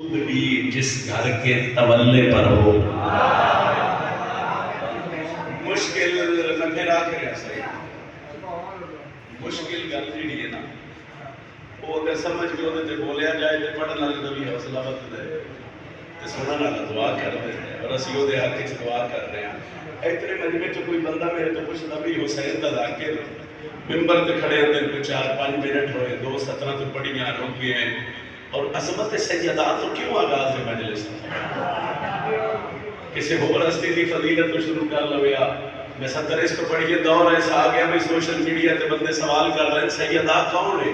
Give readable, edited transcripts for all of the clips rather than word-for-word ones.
خود بھی جس گھر کے تولے پر ہو مشکل میں پھر آخر ایسا ہی مشکل گل جی ہے نا وہ اگر سمجھ کے وہ بولیا جائے تو پڑھنے والے کا بھی حوصلہ بد دے تو سننے والا دعا کر دے اور اسی وہ حق چ دعا کر رہے ہیں اتنے مجمے چ کوئی بندہ میرے تو پوچھتا بھی حسین دا ذاکر ممبر تے کھڑے ہوتے کوئی 4-5 منٹ ہوئے 2:17 تو پڑھیاں رک گئے ہیں اور عظمت سیدہ تو کیوں آغاز ہے مجلس کسی ہو رستی دی فضیلت تو شروع کر لویا میں 70 اس کو پڑھیے دور ایسا آ گیا بھی سوشل میڈیا تے بندے سوال کر رہے ہیں سیدہ کون ہے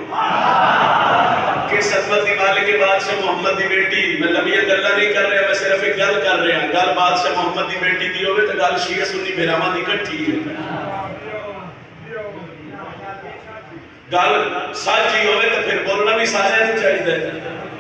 کس عظمت دی مالک بادشاہ محمد دی بیٹی میں لمبی گل نہیں کر رہا میں صرف ایک گل کر رہا گل بادشاہ محمد دی بیٹی دی ہوئے تو گل شیعہ سنی بھراواں دی کٹھی ہے گل سچ ہی ہوئے تو پھر بولنا بھی سارے نہیں چاہیے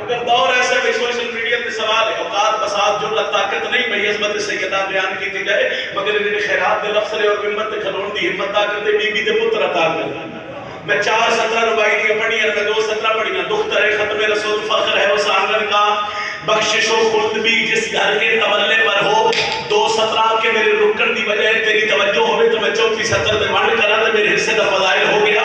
اگر دور ایسا بھی سوشل میڈیا پہ سوال ہے اوقات بسات جرأت طاقت نہیں بھئی عظمت سیدہ بیان کی تھی جائے مگر انہیں خیرات دے لفظ لے اور ممبر تے کھلون دی ہمت طاقت بی بی دے پتر عطا کر میں 4:17 ربائی دیا پڑھی ہے میں 2:17 پڑھی ہیں دختر ختم رسول فخر ہے اس آنگن کا بخشش و خلد بھی جس گھر کے تولے پر ہو 2:17 کے میرے رکن دی وجہ تیری توجہ ہوئے تو میں 34 70 دے وانڈ کرا تو میرے حصے دا فضائل ہو گیا